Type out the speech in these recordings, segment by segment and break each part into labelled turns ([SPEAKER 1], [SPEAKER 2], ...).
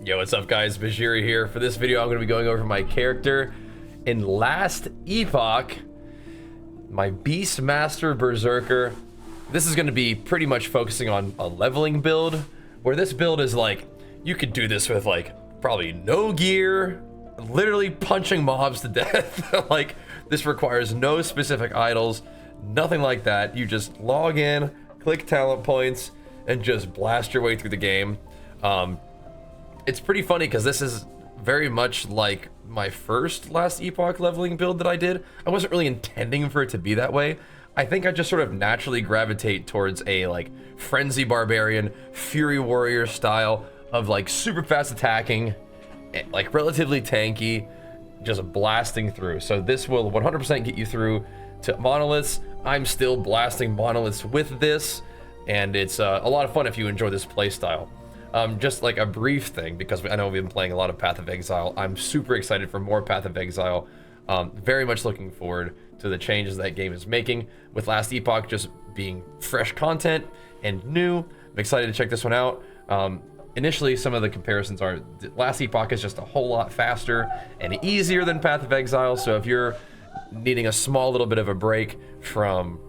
[SPEAKER 1] Yo, what's up guys, Bajheera here. For this video I'm going to be going over my character in last Epoch, my Beastmaster Berserker. This is going to be pretty much focusing on a leveling build, where this build is like, you could do this with like probably no gear, literally punching mobs to death. Like, this requires no specific idols, nothing like that. You just log in, click talent points, and just blast your way through the game. It's pretty funny because this is very much like my first last Epoch leveling build that I did. I wasn't really intending for it to be that way. I think I just sort of naturally gravitate towards a like frenzy barbarian, fury warrior style of like super fast attacking, like relatively tanky, just blasting through. So this will 100% get you through to monoliths. I'm still blasting monoliths with this, and it's a lot of fun if you enjoy this play style. Just like a brief thing, because I know we've been playing a lot of Path of Exile. I'm super excited for more Path of Exile. Very much looking forward to the changes that game is making, with last Epoch just being fresh content and new. I'm excited to check this one out. Initially, some of the comparisons are last Epoch is just a whole lot faster and easier than Path of Exile. So if you're needing a small little bit of a break from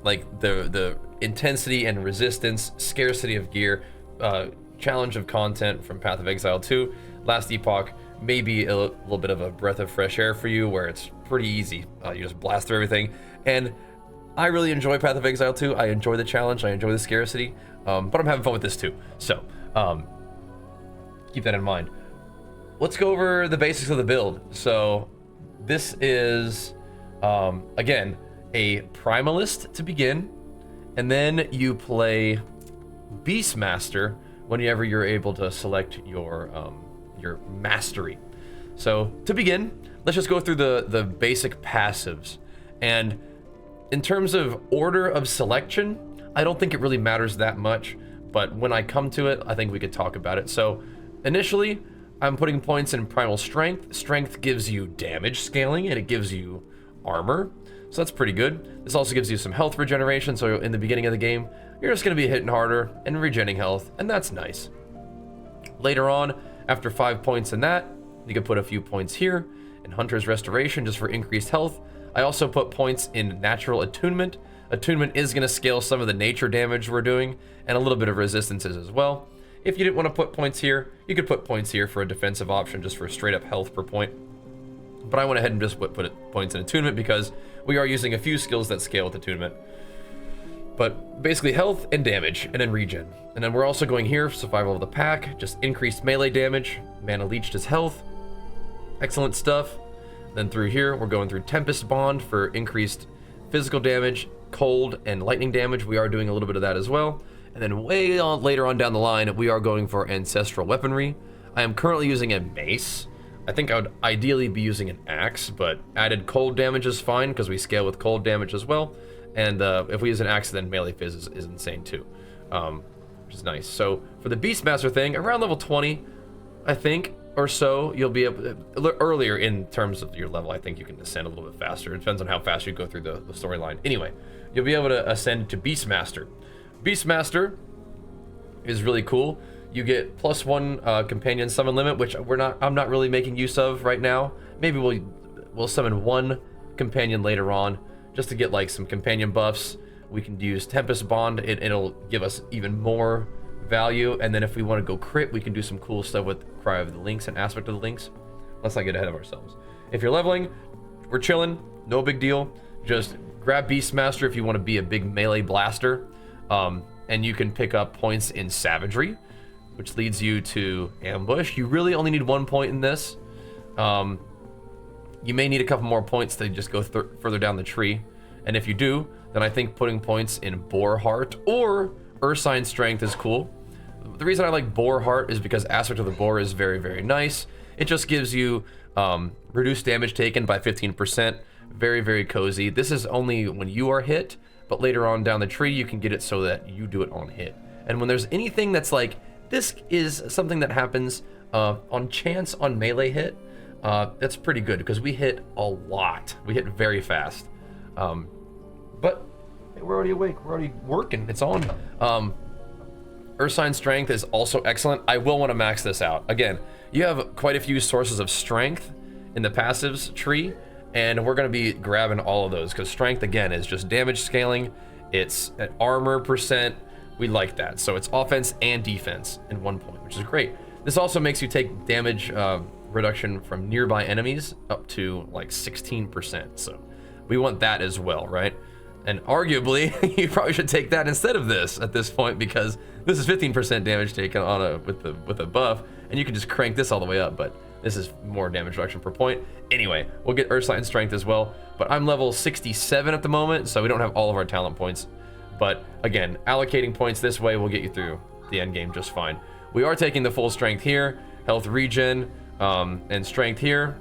[SPEAKER 1] like the intensity and resistance, scarcity of gear, challenge of content from Path of Exile 2, last Epoch may be a little bit of a breath of fresh air for you, where it's pretty easy. You just blast through everything, and I really enjoy Path of Exile 2. I enjoy the challenge, I enjoy the scarcity, but I'm having fun with this too, so keep that in mind. Let's go over the basics of the build. So this is again a Primalist to begin, and then you play Beastmaster whenever you're able to select your mastery. So to begin, let's just go through the basic passives. And in terms of order of selection, I don't think it really matters that much, but when I come to it, I think we could talk about it. So initially, I'm putting points in Primal Strength. Strength gives you damage scaling, and it gives you armor, so that's pretty good. This also gives you some health regeneration, so in the beginning of the game, you're just going to be hitting harder and regenning health, and that's nice. Later on, after 5 points in that, you can put a few points here in Hunter's Restoration just for increased health. I also put points in Natural Attunement. Attunement is going to scale some of the nature damage we're doing, and a little bit of resistances as well. If you didn't want to put points here, you could put points here for a defensive option, just for straight up health per point. But I went ahead and just put points in Attunement because we are using a few skills that scale with Attunement. But basically health and damage, and then regen. And then we're also going here, Survival of the Pack, just increased melee damage, Mana Leech does health. Excellent stuff. Then through here, we're going through Tempest Bond for increased physical damage, cold, and lightning damage. We are doing a little bit of that as well. And then way on later on down the line, we are going for Ancestral Weaponry. I am currently using a mace. I think I would ideally be using an axe, but added cold damage is fine because we scale with cold damage as well. And if we use an axe, then melee fizz is insane too, which is nice. So for the Beastmaster thing, around level 20, I think, or so, you'll be able to, earlier in terms of your level, I think you can ascend a little bit faster. It depends on how fast you go through the storyline. Anyway, you'll be able to ascend to Beastmaster. Beastmaster is really cool. You get +1 companion summon limit, which I'm not really making use of right now. Maybe we'll summon 1 companion later on, just to get like some companion buffs. We can use Tempest Bond. It'll give us even more value. And then if we want to go crit, we can do some cool stuff with Cry of the Lynx and Aspect of the Lynx. Let's not get ahead of ourselves. If you're leveling, we're chilling, no big deal. Just grab Beastmaster if you want to be a big melee blaster. And you can pick up points in Savagery, which leads you to Ambush. You really only need 1 point in this. You may need a couple more points to just go further down the tree. And if you do, then I think putting points in Boar Heart or Ursine Strength is cool. The reason I like Boar Heart is because Aspect of the Boar is very, very nice. It just gives you reduced damage taken by 15%. Very, very cozy. This is only when you are hit, but later on down the tree, you can get it so that you do it on hit. And when there's anything that's like, this is something that happens on chance on melee hit, that's pretty good because we hit a lot. We hit very fast. But hey, we're already awake. We're already working. It's on. Ursine Strength is also excellent. I will want to max this out. Again, you have quite a few sources of strength in the passives tree, and we're going to be grabbing all of those because strength, again, is just damage scaling. It's an armor percent. We like that. So it's offense and defense in 1 point, which is great. This also makes you take damage reduction from nearby enemies up to like 16%. So we want that as well, right? And arguably, you probably should take that instead of this at this point, because this is 15% damage taken on with a buff, and you can just crank this all the way up, but this is more damage reduction per point. Anyway, we'll get Ursine Strength as well, but I'm level 67 at the moment, so we don't have all of our talent points. But again, allocating points this way will get you through the end game just fine. We are taking the full strength here, health regen, and strength here,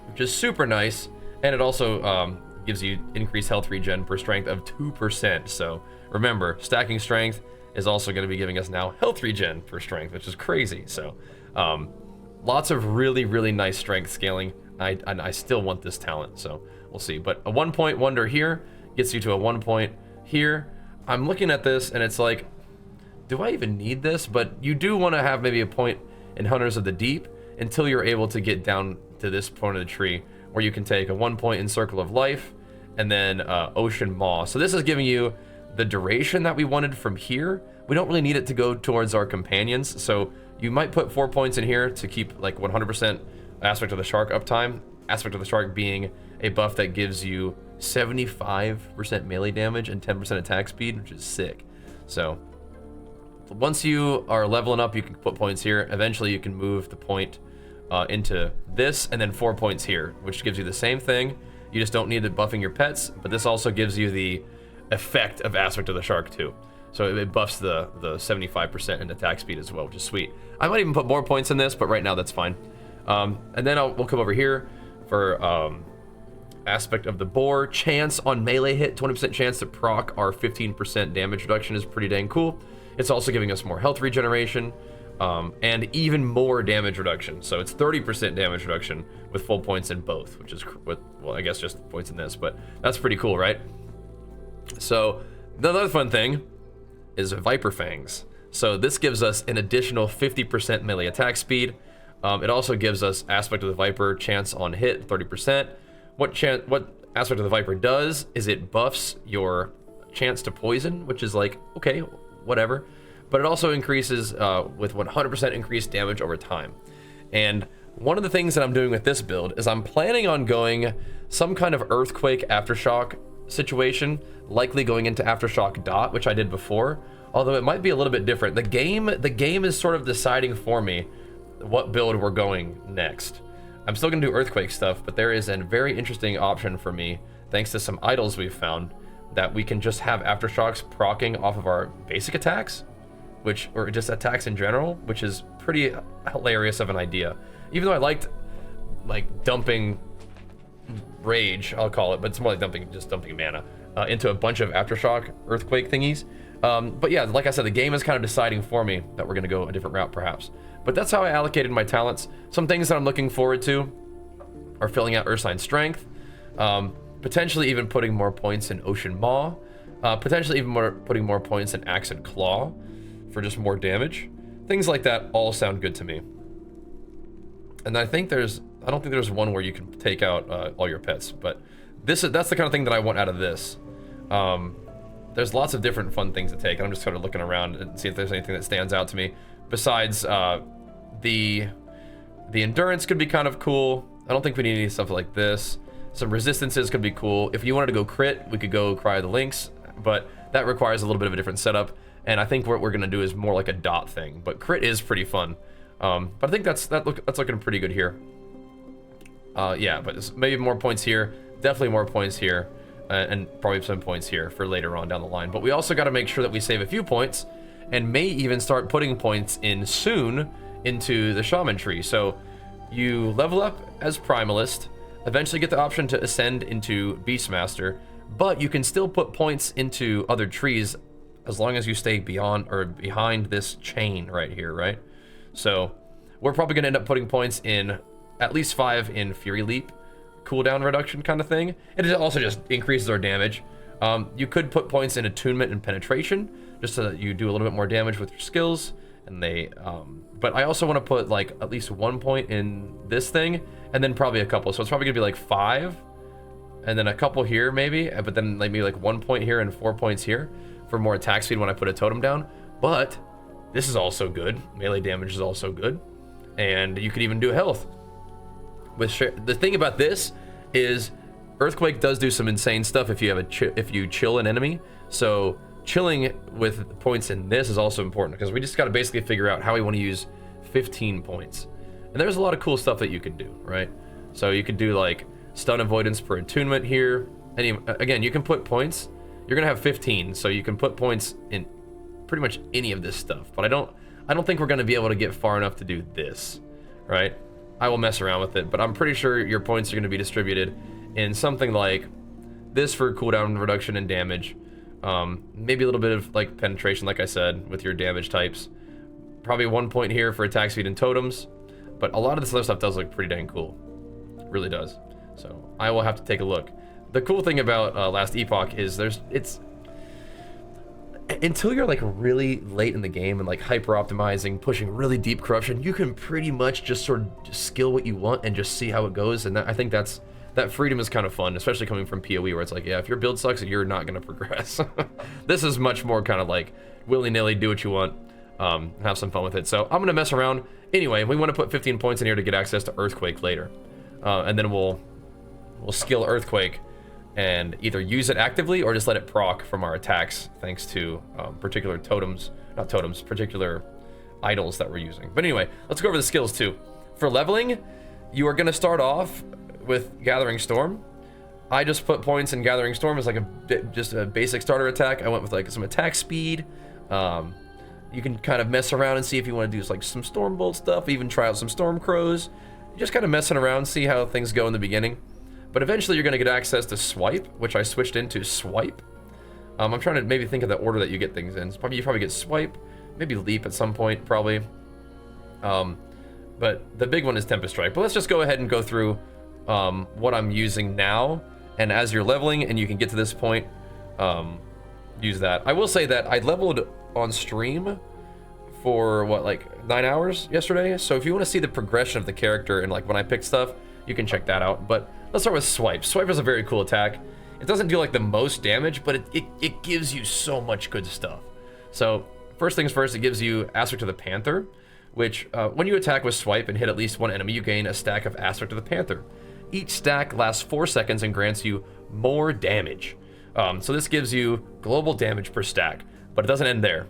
[SPEAKER 1] which is super nice, and it also gives you increased health regen per strength of 2%. So remember, stacking strength is also going to be giving us now health regen per strength, which is crazy. So lots of really, really nice strength scaling. I still want this talent, so we'll see. But a 1 point wonder here gets you to a 1 point here. I'm looking at this and it's like, do I even need this? But you do want to have maybe a point in Hunters of the Deep until you're able to get down to this point of the tree, where you can take a 1 point in Circle of Life and then Ocean Maw. So this is giving you the duration that we wanted from here. We don't really need it to go towards our companions, so you might put 4 points in here to keep like 100% Aspect of the Shark uptime. Aspect of the Shark being a buff that gives you 75% melee damage and 10% attack speed, which is sick. So once you are leveling up, you can put points here. Eventually you can move the point into this, and then 4 points here, which gives you the same thing. You just don't need it buffing your pets, but this also gives you the effect of Aspect of the Shark too. So it buffs the 75% in attack speed as well, which is sweet. I might even put more points in this, but right now that's fine. And then we'll come over here for Aspect of the Boar. Chance on melee hit, 20% chance to proc our 15% damage reduction is pretty dang cool. It's also giving us more health regeneration, and even more damage reduction. So it's 30% damage reduction with full points in both, which is, well, I guess just points in this, but that's pretty cool, right? So another fun thing is Viper Fangs. So this gives us an additional 50% melee attack speed. It also gives us Aspect of the Viper chance on hit, 30%. What Aspect of the Viper does is it buffs your chance to poison, which is like, okay, whatever. But it also increases with 100% increased damage over time. And one of the things that I'm doing with this build is I'm planning on going some kind of Earthquake Aftershock situation, likely going into Aftershock Dot, which I did before, although it might be a little bit different. The game is sort of deciding for me what build we're going next. I'm still gonna do Earthquake stuff, but there is a very interesting option for me, thanks to some idols we've found, that we can just have Aftershocks proccing off of our basic attacks, or just attacks in general, which is pretty hilarious of an idea. Even though I liked like dumping rage, I'll call it, but it's more like just dumping mana into a bunch of Aftershock Earthquake thingies. But yeah, like I said, the game is kind of deciding for me that we're gonna go a different route perhaps. But that's how I allocated my talents. Some things that I'm looking forward to are filling out Ursine Strength, potentially even putting more points in Ocean Maw, potentially even putting more points in Axe and Claw for just more damage. Things like that all sound good to me. And I don't think there's one where you can take out all your pets, but that's the kind of thing that I want out of this. There's lots of different fun things to take, and I'm just sort of looking around and see if there's anything that stands out to me. Besides, the endurance could be kind of cool. I don't think we need any stuff like this. Some resistances could be cool. If you wanted to go crit, we could go Cry of the Lynx, but that requires a little bit of a different setup. And I think what we're gonna do is more like a dot thing, but crit is pretty fun. But I think that's looking pretty good here. Yeah, but maybe more points here, definitely more points here, and probably some points here for later on down the line. But we also got to make sure that we save a few points, and may even start putting points in soon into the Shaman tree. So you level up as Primalist, eventually get the option to ascend into Beastmaster, but you can still put points into other trees as long as you stay beyond or behind this chain right here, right? So we're probably gonna end up putting points in at least 5 in Fury Leap, cooldown reduction kind of thing. It also just increases our damage. You could put points in Attunement and Penetration, just so that you do a little bit more damage with your skills. And they, but I also want to put like at least 1 point in this thing, and then probably a couple. So it's probably gonna be like 5, and then a couple here maybe, but then like maybe like 1 point here and 4 points here for more attack speed when I put a totem down. But this is also good. Melee damage is also good, and you could even do health. The thing about this is Earthquake does do some insane stuff if you have if you chill an enemy. So chilling with points in this is also important, because we just got to basically figure out how we want to use 15 points. And there's a lot of cool stuff that you can do, right? So you could do like stun avoidance per attunement here. Again, you can put points. You're gonna have 15, so you can put points in pretty much any of this stuff. But I don't think we're gonna be able to get far enough to do this, right? I will mess around with it, but I'm pretty sure your points are gonna be distributed in something like this for cooldown reduction and damage. Maybe a little bit of like penetration, like I said, with your damage types. Probably 1 point here for attack speed and totems, but a lot of this other stuff does look pretty dang cool. It really does. So I will have to take a look. The cool thing about Last Epoch is it's until you're like really late in the game and like hyper optimizing, pushing really deep corruption, you can pretty much just sort of skill what you want and just see how it goes. And I think that freedom is kind of fun, especially coming from PoE, where it's like, yeah, if your build sucks, you're not going to progress. This is much more kind of like willy-nilly, do what you want, have some fun with it. So I'm going to mess around. Anyway, we want to put 15 points in here to get access to Earthquake later. And then we'll skill Earthquake and either use it actively or just let it proc from our attacks, thanks to particular particular idols that we're using. But anyway, let's go over the skills too. For leveling, you are going to start off with Gathering Storm. I just put points in Gathering Storm as like just a basic starter attack. I went with like some attack speed. You can kind of mess around and see if you want to do like some Stormbolt stuff, even try out some Storm Crows. Just kind of messing around, see how things go in the beginning. But eventually you're going to get access to Swipe, which I switched into Swipe. I'm trying to maybe think of the order that you get things in. You probably get Swipe, maybe Leap at some point, probably. But the big one is Tempest Strike. But let's just go ahead and go through what I'm using now, and as you're leveling and you can get to this point, use that. I will say that I leveled on stream for what, like 9 hours yesterday, so if you want to see the progression of the character and like when I picked stuff, you can check that out. But let's start with Swipe. Swipe is a very cool attack. It doesn't do like the most damage, but it gives you so much good stuff. So first things first, it gives you Aspect of the Panther, which when you attack with Swipe and hit at least one enemy, you gain a stack of Aspect of the Panther. Each stack lasts 4 seconds and grants you more damage. So this gives you global damage per stack, but it doesn't end there,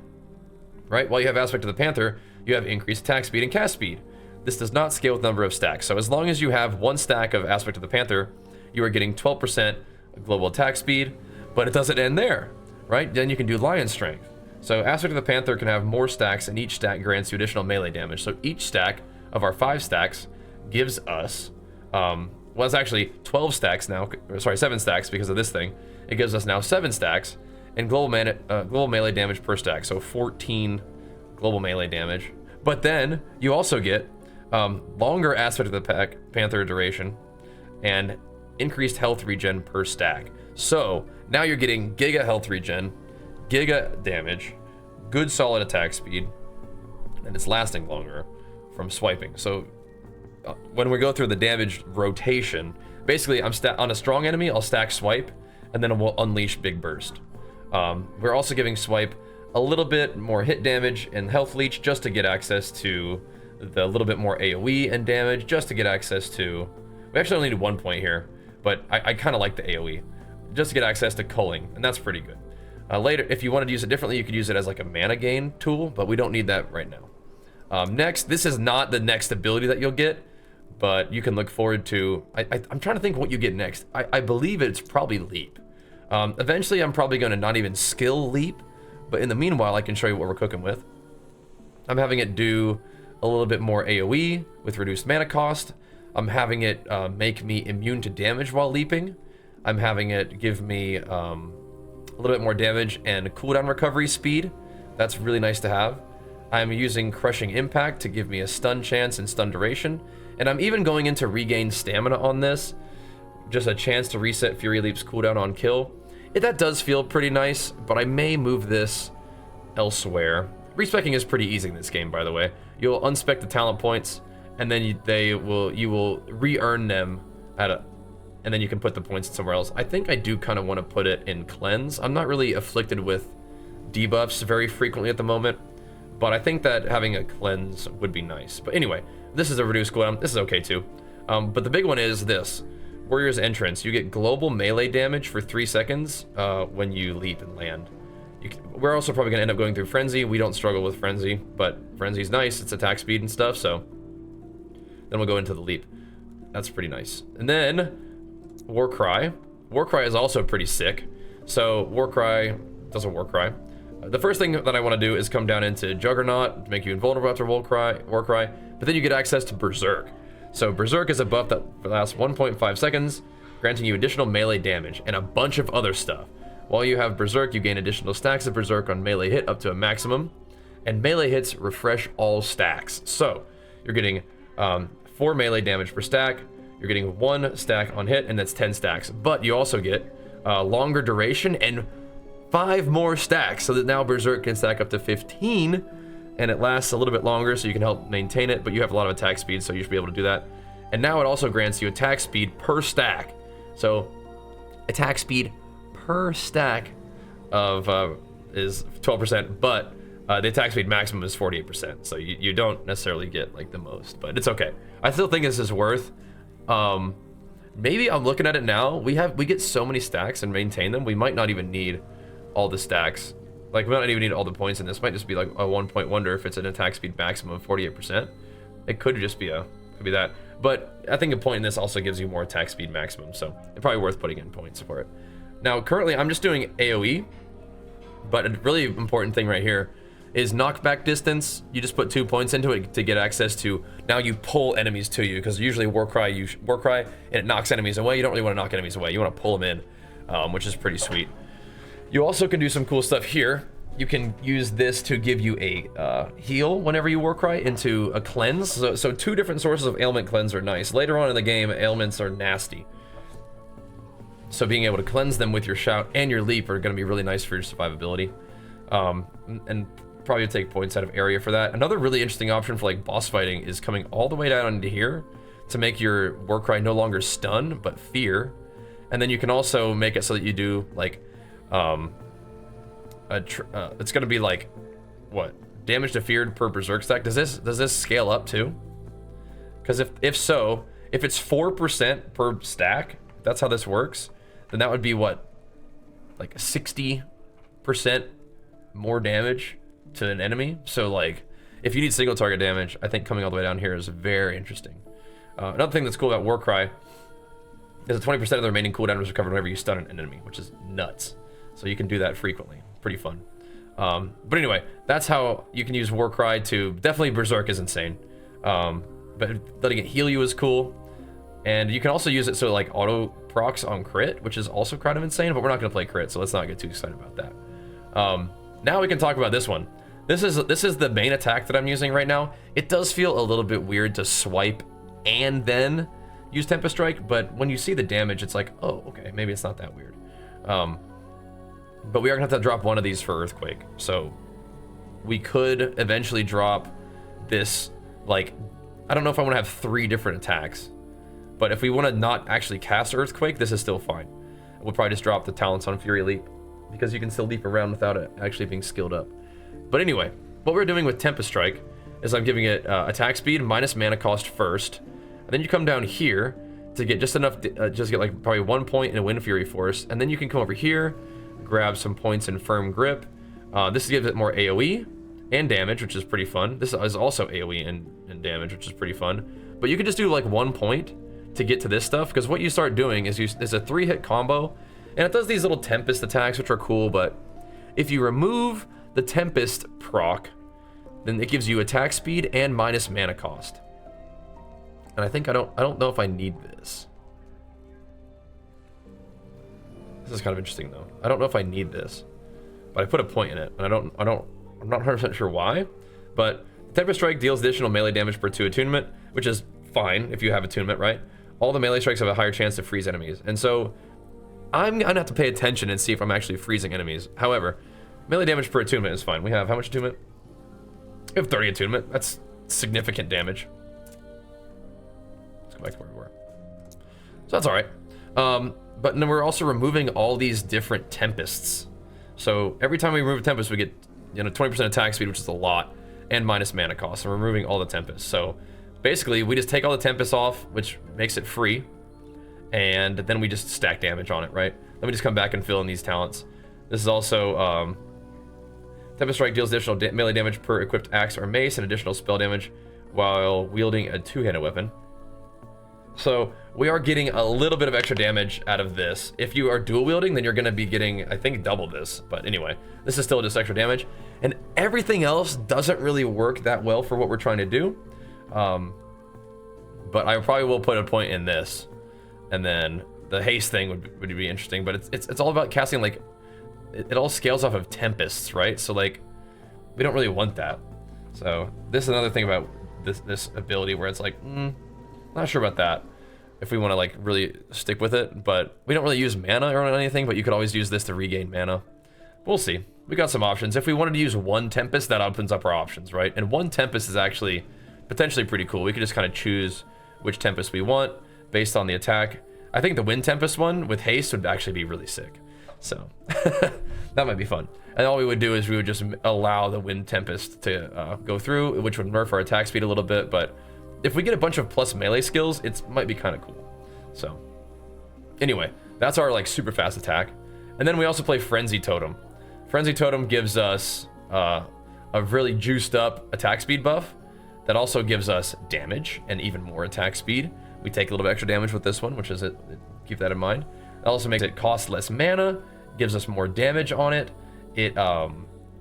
[SPEAKER 1] right? While you have Aspect of the Panther, you have increased attack speed and cast speed. This does not scale with number of stacks. So as long as you have 1 stack of Aspect of the Panther, you are getting 12% global attack speed, but it doesn't end there, right? Then you can do Lion Strength. So Aspect of the Panther can have more stacks, and each stack grants you additional melee damage. So each stack of our 5 stacks gives us, well, it's actually 12 stacks now, sorry, 7 stacks because of this thing. It gives us now 7 stacks and global melee damage per stack, so 14 global melee damage. But then you also get longer Aspect of the Panther duration and increased health regen per stack. So now you're getting giga health regen, giga damage, good solid attack speed, and it's lasting longer from swiping. So when we go through the damage rotation, basically I'm on a strong enemy, I'll stack Swipe, and then we'll unleash Big Burst. We're also giving Swipe a little bit more hit damage and health leech just to get access to the little bit more AoE and damage, just to get access to, we actually only need 1 point here, but I kind of like the AoE, just to get access to culling, and that's pretty good. Later, if you wanted to use it differently, you could use it as like a mana gain tool, but we don't need that right now. Next, this is not the next ability that you'll get, but you can look forward to, I'm trying to think what you get next. I believe it's probably Leap. Eventually, I'm probably going to not even skill Leap, but in the meanwhile, I can show you what we're cooking with. I'm having it do a little bit more AoE with reduced mana cost. I'm having it make me immune to damage while leaping. I'm having it give me a little bit more damage and cooldown recovery speed. That's really nice to have. I'm using Crushing Impact to give me a stun chance and stun duration. And I'm even going into regain stamina on this. Just a chance to reset Fury Leap's cooldown on kill. That does feel pretty nice, but I may move this elsewhere. Respecking is pretty easy in this game, by the way. You'll unspec the talent points, and then you will re-earn them and then you can put the points somewhere else. I think I do kind of want to put it in cleanse. I'm not really afflicted with debuffs very frequently at the moment, but I think that having a cleanse would be nice. But anyway, this is a reduced cooldown. This is okay too. But the big one is this. Warrior's Entrance. You get global melee damage for 3 seconds when you leap and land. We're also probably going to end up going through Frenzy. We don't struggle with Frenzy, but Frenzy's nice. It's attack speed and stuff, so then we'll go into the leap. That's pretty nice. And then Warcry. Warcry is also pretty sick. So Warcry does a Warcry. The first thing that I want to do is come down into Juggernaut to make you invulnerable after Warcry, but then you get access to Berserk. So Berserk is a buff that lasts 1.5 seconds, granting you additional melee damage and a bunch of other stuff. While you have Berserk, you gain additional stacks of Berserk on melee hit up to a maximum, and melee hits refresh all stacks. So you're getting 4 melee damage per stack, you're getting 1 stack on hit, and that's 10 stacks. But you also get longer duration and 5 more stacks, so that now Berserk can stack up to 15, and it lasts a little bit longer, so you can help maintain it, but you have a lot of attack speed, so you should be able to do that. And now it also grants you attack speed per stack. So attack speed per stack of is 12%, but the attack speed maximum is 48%, so you don't necessarily get like the most, but it's okay. I still think this is worth. Maybe I'm looking at it now. We get so many stacks and maintain them. We might not even need all the stacks. Like, we might not even need all the points in this. Might just be like a 1 point wonder if it's an attack speed maximum of 48%. It could just be that. But I think a point in this also gives you more attack speed maximum, so it's probably worth putting in points for it. Now, currently, I'm just doing AoE, but a really important thing right here is knockback distance. You just put 2 points into it to get access to, now you pull enemies to you, because usually Warcry, and it knocks enemies away. You don't really want to knock enemies away. You want to pull them in, which is pretty sweet. You also can do some cool stuff here. You can use this to give you a heal whenever you Warcry into a cleanse. So 2 different sources of ailment cleanse are nice. Later on in the game, ailments are nasty. So being able to cleanse them with your shout and your leap are going to be really nice for your survivability. And probably take points out of area for that. Another really interesting option for like boss fighting is coming all the way down into here to make your Warcry no longer stun, but fear. And then you can also make it so that you do like, it's going to be like, what? Damage to feared per Berserk stack. Does this scale up too? Because if so, if it's 4% per stack, that's how this works, then that would be what? Like 60% more damage to an enemy. So like, if you need single target damage, I think coming all the way down here is very interesting. Another thing that's cool about Warcry is that 20% of the remaining cooldown is recovered whenever you stun an enemy, which is nuts. So you can do that frequently. Pretty fun. But anyway, that's how you can use Warcry to, definitely Berserk is insane. But letting it heal you is cool. And you can also use it so like auto procs on crit, which is also kind of insane, but we're not going to play crit, so let's not get too excited about that. Now we can talk about this one. This is the main attack that I'm using right now. It does feel a little bit weird to swipe and then use Tempest Strike, but when you see the damage, it's like, oh, okay, maybe it's not that weird. But we are gonna have to drop one of these for Earthquake. So we could eventually drop this, like, I don't know if I want to have 3 different attacks, but if we want to not actually cast Earthquake, this is still fine. We'll probably just drop the Talents on Fury Leap, because you can still leap around without it actually being skilled up. But anyway, what we're doing with Tempest Strike is I'm giving it attack speed minus mana cost first, and then you come down here to get just enough, just get like probably 1 point in a Wind Fury Force, and then you can come over here, grab some points in Firm Grip. This gives it more AoE and damage, which is pretty fun. This is also AoE and damage, which is pretty fun. But you can just do like 1 point to get to this stuff, because what you start doing is there's a 3-hit combo, and it does these little Tempest attacks, which are cool, but if you remove the Tempest proc, then it gives you attack speed and minus mana cost. And I think I don't know if I need this. This is kind of interesting though. I don't know if I need this, but I put a point in it, and I'm not 100% sure why. But Tempest Strike deals additional melee damage per 2 attunement, which is fine if you have attunement, right? All the melee strikes have a higher chance to freeze enemies, and so I'm gonna have to pay attention and see if I'm actually freezing enemies. However, Melee damage per attunement is fine. We have how much attunement? We have 30 attunement. That's significant damage. Let's go back to where we were. So that's all right. But then we're also removing all these different Tempests. So every time we remove a Tempest, we get 20% attack speed, which is a lot, and minus mana cost. So we're removing all the Tempests. So basically, we just take all the Tempests off, which makes it free, and then we just stack damage on it, right? Let me just come back and fill in these talents. This is also Tempest Strike deals additional melee damage per equipped axe or mace and additional spell damage while wielding a two-handed weapon. So we are getting a little bit of extra damage out of this. If you are dual wielding, then you're going to be getting, I think, double this. But anyway, this is still just extra damage. And everything else doesn't really work that well for what we're trying to do. But I probably will put a point in this. And then the haste thing would be interesting. But it's all about casting, like, it all scales off of Tempests, right? So, like, we don't really want that. So this is another thing about this ability where it's like, not sure about that, if we want to like really stick with it, but we don't really use mana or anything, but you could always use this to regain mana. We'll see. We got some options. If we wanted to use one Tempest, that opens up our options, right? And one Tempest is actually potentially pretty cool. We could just kind of choose which Tempest we want based on the attack. I think the Wind Tempest one with haste would actually be really sick. So that might be fun. And all we would do is we would just allow the Wind Tempest to go through, which would nerf our attack speed a little bit, but if we get a bunch of plus melee skills, it might be kind of cool. So anyway, that's our like super fast attack. And then we also play Frenzy Totem. Frenzy Totem gives us a really juiced up attack speed buff that also gives us damage and even more attack speed. We take a little bit extra damage with this one, which is it. Keep that in mind. It also makes it cost less mana, gives us more damage on it. It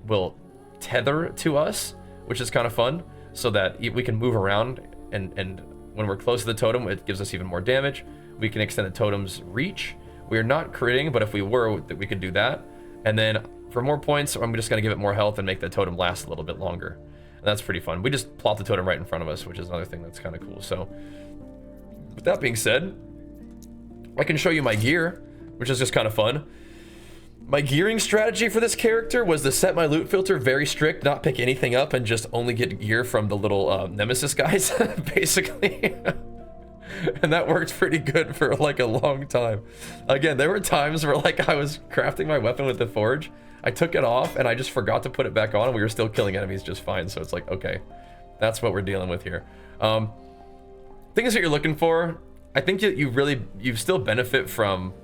[SPEAKER 1] will tether to us, which is kind of fun, so that we can move around. And when we're close to the totem, it gives us even more damage. We can extend the totem's reach. We are not critting, but if we were, we could do that. And then for more points, I'm just going to give it more health and make the totem last a little bit longer. And that's pretty fun. We just plop the totem right in front of us, which is another thing that's kind of cool. So with that being said, I can show you my gear, which is just kind of fun. My gearing strategy for this character was to set my loot filter very strict, not pick anything up, and just only get gear from the little nemesis guys, basically. And that worked pretty good for like a long time. Again, there were times where like I was crafting my weapon with the forge, I took it off and I just forgot to put it back on, and we were still killing enemies just fine. So it's like, okay, that's what we're dealing with here. Things that you're looking for, I think you still benefit from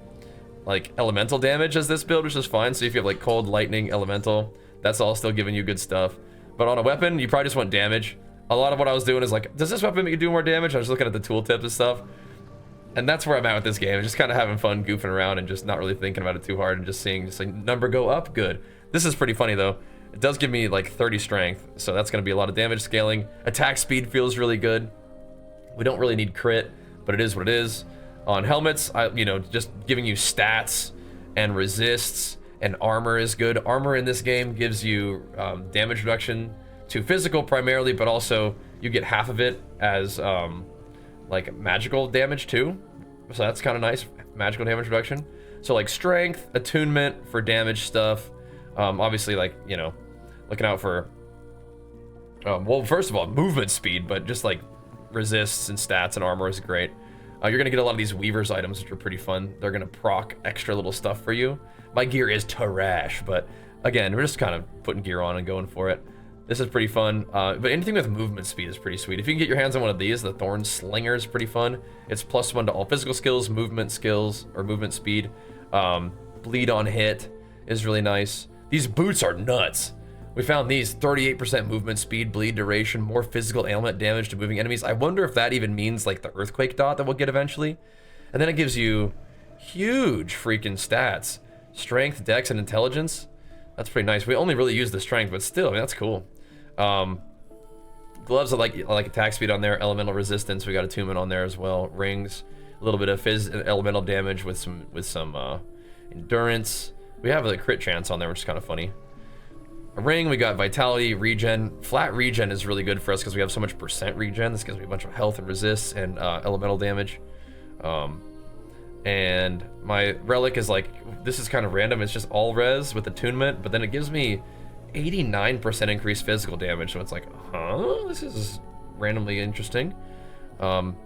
[SPEAKER 1] like elemental damage as this build, which is fine. So if you have like cold, lightning, elemental, that's all still giving you good stuff. But on a weapon, you probably just want damage. A lot of what I was doing is like, does this weapon make you do more damage? I was looking at the tooltips and stuff, and that's where I'm at with this game. Just kind of having fun goofing around and just not really thinking about it too hard and just seeing just like number go up. Good. This is pretty funny though. It does give me like 30 strength, so that's going to be a lot of damage scaling. Attack speed feels really good. We don't really need crit, but it is what it is. On helmets, just giving you stats and resists and armor is good. Armor in this game gives you damage reduction to physical primarily, but also you get half of it as like magical damage too. So that's kind of nice, magical damage reduction. So like strength, attunement for damage stuff. Obviously, like, looking out for, well, first of all, movement speed, but just like resists and stats and armor is great. You're gonna get a lot of these Weaver's items, which are pretty fun. They're gonna proc extra little stuff for you. My gear is trash, but again, we're just kind of putting gear on and going for it. This is pretty fun, but anything with movement speed is pretty sweet. If you can get your hands on one of these, the Thorn Slinger is pretty fun. It's +1 to all physical skills, movement skills, or movement speed. Bleed on hit is really nice. These boots are nuts. We found these 38% movement speed, bleed duration, more physical ailment damage to moving enemies. I wonder if that even means like the earthquake dot that we'll get eventually. And then it gives you huge freaking stats. Strength, dex, and intelligence. That's pretty nice. We only really use the strength, but still, I mean, that's cool. Gloves, I like attack speed on there. Elemental resistance, we got attunement on there as well. Rings, a little bit of elemental damage with some endurance. We have a crit chance on there, which is kind of funny. A ring, we got vitality, regen. Flat regen is really good for us because we have so much percent regen. This gives me a bunch of health and resists and elemental damage. And my relic is like, this is kind of random, it's just all res with attunement, but then it gives me 89% increased physical damage, so it's like, huh, this is randomly interesting. And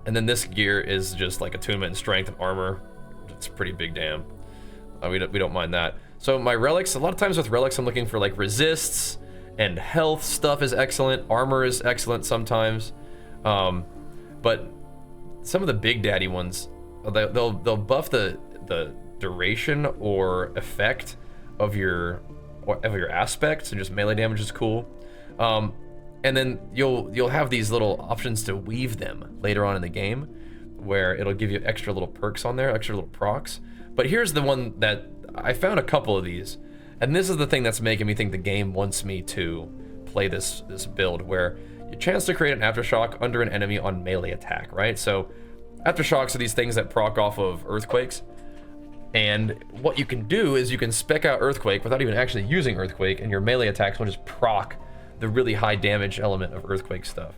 [SPEAKER 1] then this gear is just like attunement and strength and armor. It's pretty big damn. We don't mind that. So my relics, a lot of times with relics I'm looking for like resists and health stuff is excellent, armor is excellent sometimes, but some of the big daddy ones, they'll buff the duration or effect of your aspects, and just melee damage is cool. And then you'll have these little options to weave them later on in the game, where it'll give you extra little perks on there, extra little procs. But here's the one that I found, a couple of these, and this is the thing that's making me think the game wants me to play this build, where you chance to create an aftershock under an enemy on melee attack, right? So aftershocks are these things that proc off of earthquakes, and what you can do is you can spec out earthquake without even actually using earthquake, and your melee attacks will just proc the really high damage element of earthquake stuff.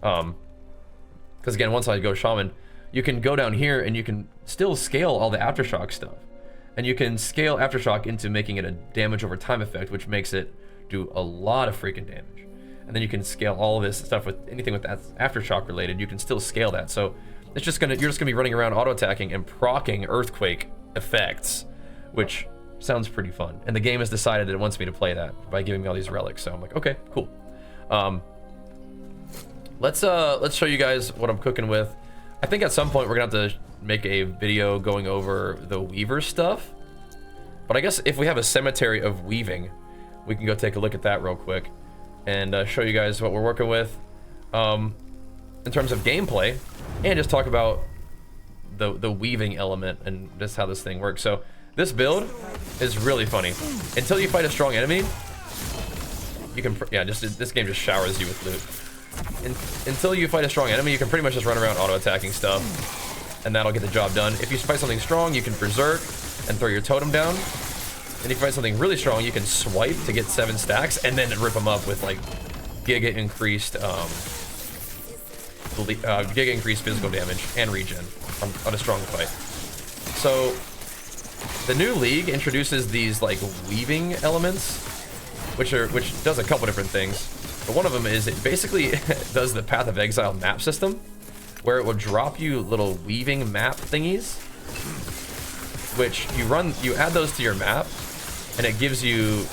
[SPEAKER 1] Because again, once I go shaman, you can go down here and you can still scale all the aftershock stuff, and you can scale aftershock into making it a damage over time effect, which makes it do a lot of freaking damage. And then you can scale all of this stuff with anything with that aftershock related. You can still scale that, so it's just you're just gonna be running around auto attacking and proccing earthquake effects, which sounds pretty fun. And the game has decided that it wants me to play that by giving me all these relics. So I'm like, okay, cool. Let's show you guys what I'm cooking with. I think at some point we're gonna have to make a video going over the weaver stuff. But I guess if we have a cemetery of weaving, we can go take a look at that real quick and show you guys what we're working with in terms of gameplay, and just talk about the weaving element and just how this thing works. So this build is really funny. Until you fight a strong enemy, you can, this game just showers you with loot. Until you fight a strong enemy, you can pretty much just run around auto-attacking stuff, and that'll get the job done. If you fight something strong, you can berserk and throw your totem down. And if you fight something really strong, you can swipe to get 7 stacks, and then rip them up with like giga increased physical damage and regen on a strong fight. So the new league introduces these like weaving elements, which does a couple different things. But one of them is it basically does the Path of Exile map system, where it will drop you little weaving map thingies, which you add those to your map, and it gives you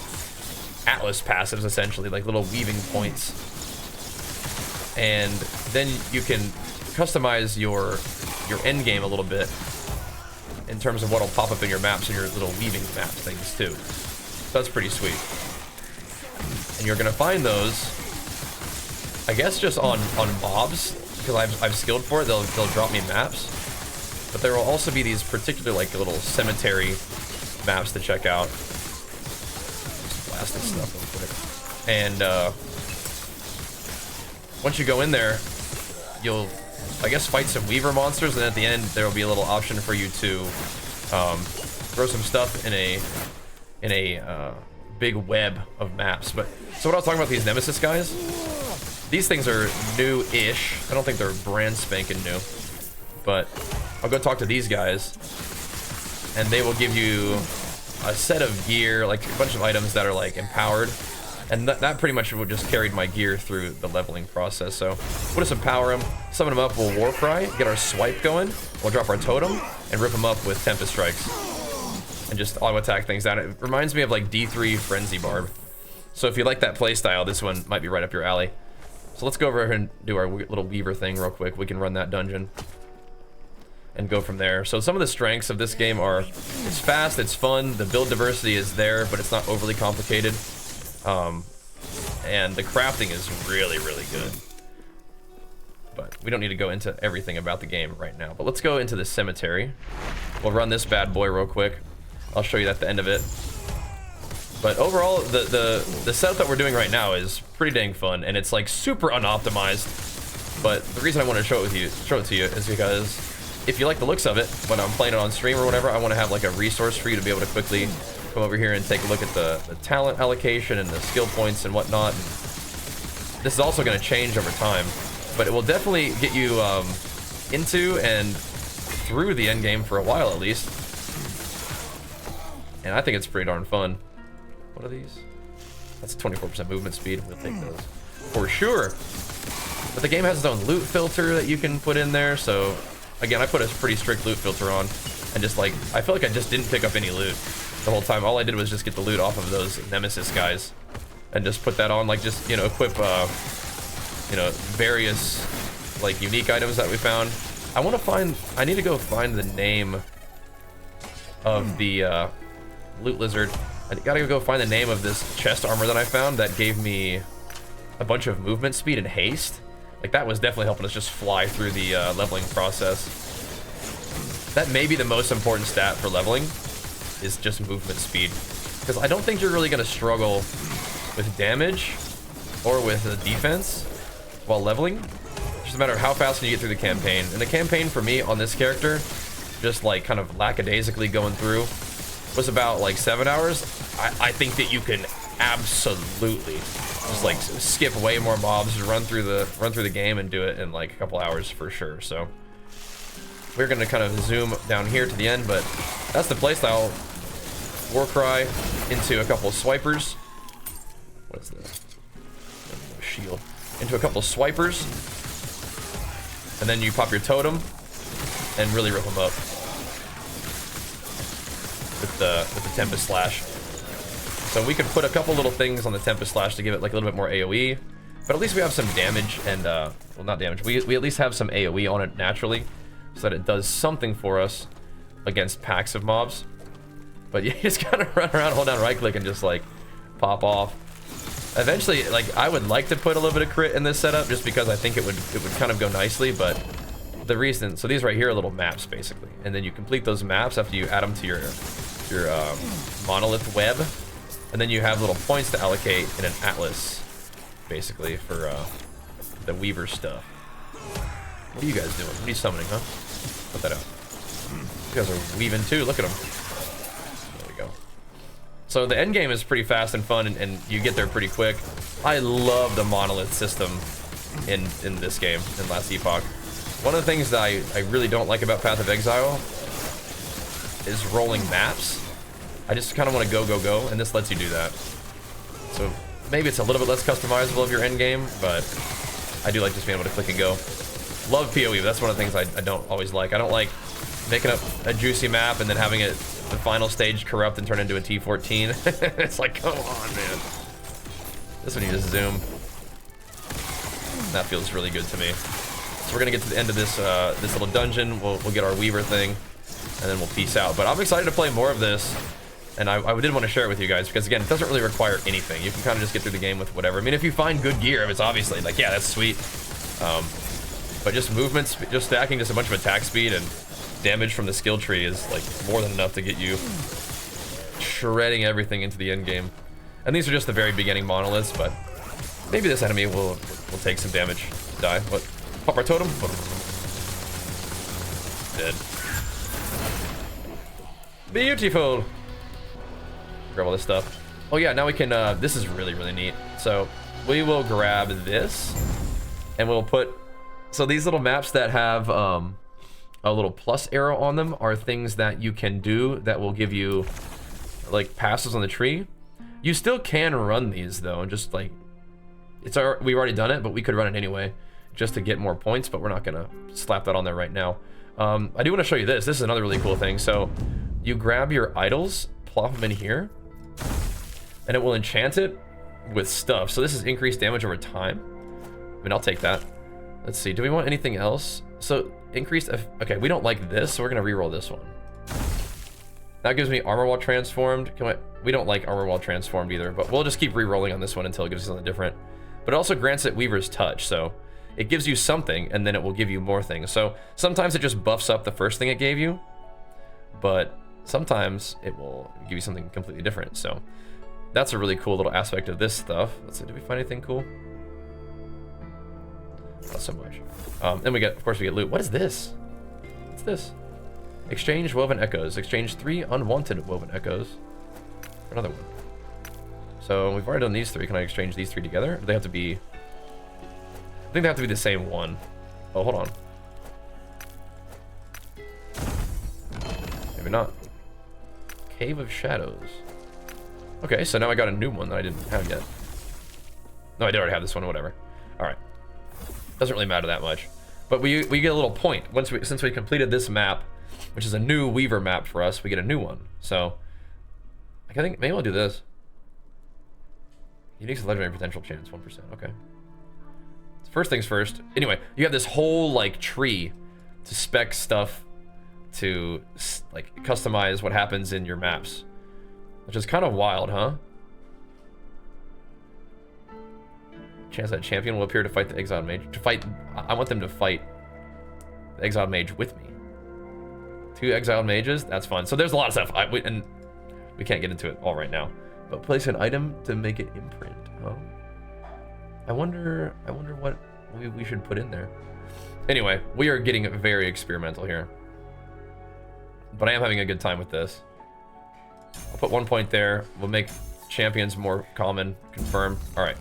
[SPEAKER 1] Atlas passives, essentially, like little weaving points. And then you can customize your end game a little bit in terms of what'll pop up in your maps and your little weaving map things too. So that's pretty sweet. And you're gonna find those, I guess, just on mobs, because I've skilled for it. They'll drop me maps, but there will also be these particular like little cemetery maps to check out. Just blast this stuff real quick. And once you go in there, you'll, I guess, fight some weaver monsters, and at the end there will be a little option for you to throw some stuff in a big web of maps. But so what I was talking about, these Nemesis guys, these things are new-ish. I don't think they're brand spanking new, but I'll go talk to these guys, and they will give you a set of gear, like a bunch of items that are like empowered. And that pretty much would just carried my gear through the leveling process. So we'll just empower them, summon them up, we'll war cry, get our swipe going, we'll drop our totem, and rip them up with Tempest strikes. And just auto attack things down. It reminds me of like D3 Frenzy Barb. So if you like that playstyle, this one might be right up your alley. So let's go over here and do our little weaver thing real quick. We can run that dungeon and go from there. So some of the strengths of this game are, it's fast, it's fun, the build diversity is there, but it's not overly complicated. And the crafting is really, really good. But we don't need to go into everything about the game right now. But let's go into the cemetery. We'll run this bad boy real quick. I'll show you at the end of it. But overall, the setup that we're doing right now is pretty dang fun, and it's like super unoptimized. But the reason I want to show it to you is because if you like the looks of it, when I'm playing it on stream or whatever, I want to have like a resource for you to be able to quickly come over here and take a look at the talent allocation and the skill points and whatnot. And this is also going to change over time, but it will definitely get you into and through the end game for a while at least. And I think it's pretty darn fun. What are these? That's 24% movement speed. We'll take those for sure. But the game has its own loot filter that you can put in there. So again, I put a pretty strict loot filter on, and just like, I feel like I just didn't pick up any loot the whole time. All I did was just get the loot off of those Nemesis guys and just put that on, like, just, you know, equip, you know, various like unique items that we found. I need to go find the name of the loot lizard. I gotta go find the name of this chest armor that I found that gave me a bunch of movement speed and haste. Like, that was definitely helping us just fly through the leveling process. That may be the most important stat for leveling, is just movement speed. Because I don't think you're really gonna struggle with damage or with defense while leveling. It's just a matter of how fast can you get through the campaign. And the campaign for me on this character, just like kind of lackadaisically going through, was about like 7 hours. I think that you can absolutely just like skip way more mobs, run through the game and do it in like a couple hours for sure. So we're gonna kind of zoom down here to the end, but that's the playstyle. Warcry into a couple of swipers. What is this? Shield. Into a couple of swipers, and then you pop your totem and really rip them up with the Tempest slash. So we could put a couple little things on the Tempest slash to give it like a little bit more AoE, but at least we have some damage and well, not damage. We at least have some AoE on it naturally, so that it does something for us against packs of mobs. But you just kind of run around, hold down right click, and just like pop off. Eventually, like, I would like to put a little bit of crit in this setup just because I think it would kind of go nicely, but the reason, so these right here are little maps basically, and then you complete those maps after you add them to your monolith web, and then you have little points to allocate in an atlas basically for the Weaver stuff. What are you guys doing? What are you summoning, huh? Put that out. You guys are weaving too, look at them. There we go. So the end game is pretty fast and fun, and you get there pretty quick. I love the monolith system in this game, in Last Epoch. One of the things that I really don't like about Path of Exile is rolling maps. I just kind of want to go, and this lets you do that. So maybe it's a little bit less customizable of your end game, but I do like just being able to click and go. Love PoE, but that's one of the things I don't always like. I don't like making up a juicy map and then having it, the final stage, corrupt and turn into a T14. It's like, come on, man. This one you just zoom. That feels really good to me. So we're gonna get to the end of this this little dungeon. We'll get our Weaver thing, and then we'll peace out. But I'm excited to play more of this, and I did want to share it with you guys because, again, it doesn't really require anything. You can kind of just get through the game with whatever. I mean, if you find good gear, it's obviously like, yeah, that's sweet. But just movements, just stacking just a bunch of attack speed and damage from the skill tree is like more than enough to get you shredding everything into the end game. And these are just the very beginning monoliths, but maybe this enemy will take some damage. Die. What? Pop our totem. Dead. Beautiful. Grab all this stuff. Oh yeah, now we can, this is really, really neat. So we will grab this and we'll put, so these little maps that have a little plus arrow on them are things that you can do that will give you like passes on the tree. You still can run these though, and just like, we've already done it, but we could run it anyway just to get more points, but we're not gonna slap that on there right now. I do want to show you this. This is another really cool thing. So you grab your idols, plop them in here, and it will enchant it with stuff. So this is increased damage over time. I mean, I'll take that. Let's see, do we want anything else? So increased, okay, we don't like this, so we're gonna reroll this one. That gives me armor while transformed. We don't like armor while transformed either, but we'll just keep re-rolling on this one until it gives us something different. But it also grants it Weaver's Touch, so it gives you something, and then it will give you more things. So sometimes it just buffs up the first thing it gave you, but sometimes it will give you something completely different. So that's a really cool little aspect of this stuff. Let's see, did we find anything cool? Not so much. Then we get, of course, we get loot. What is this? What's this? Exchange woven echoes. Exchange 3 unwanted woven echoes. Another one. So we've already done these 3. Can I exchange these 3 together? Do they have to be? I think they have to be the same one. Oh, hold on. Maybe not. Cave of Shadows. Okay, so now I got a new one that I didn't have yet. No, I did already have this one, whatever. Alright. Doesn't really matter that much. But we get a little point. Since we completed this map, which is a new Weaver map for us, we get a new one. So, I think maybe I'll do this. Unique legendary potential chance, 1%. Okay. First things first. Anyway, you have this whole, like, tree to spec stuff to, like, customize what happens in your maps. Which is kind of wild, huh? Chance that champion will appear to fight the exiled mage. I want them to fight the exiled mage with me. 2 exiled mages, that's fun. So there's a lot of stuff, and we can't get into it all right now. But place an item to make it imprint. Oh, I wonder what we should put in there. Anyway, we are getting very experimental here, but I am having a good time with this. I'll put 1 point there. We'll make champions more common. Confirmed. All right.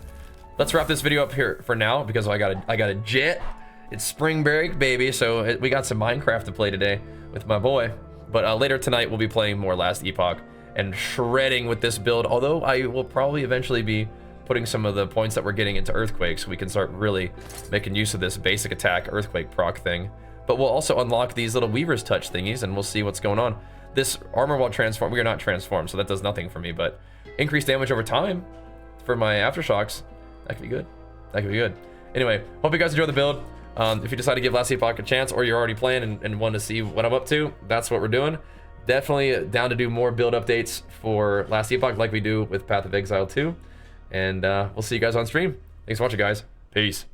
[SPEAKER 1] Let's wrap this video up here for now because I got a jet. It's spring break, baby. So we got some Minecraft to play today with my boy. But later tonight we'll be playing more Last Epoch and shredding with this build. Although I will probably eventually be putting some of the points that we're getting into Earthquake so we can start really making use of this basic attack Earthquake proc thing. But we'll also unlock these little Weaver's Touch thingies and we'll see what's going on. This armor while transformed, we are not transformed, so that does nothing for me, but increased damage over time for my aftershocks. That could be good. That could be good. Anyway, hope you guys enjoy the build. If you decide to give Last Epoch a chance, or you're already playing and want to see what I'm up to, that's what we're doing. Definitely down to do more build updates for Last Epoch like we do with Path of Exile 2. And we'll see you guys on stream. Thanks for watching, guys. Peace.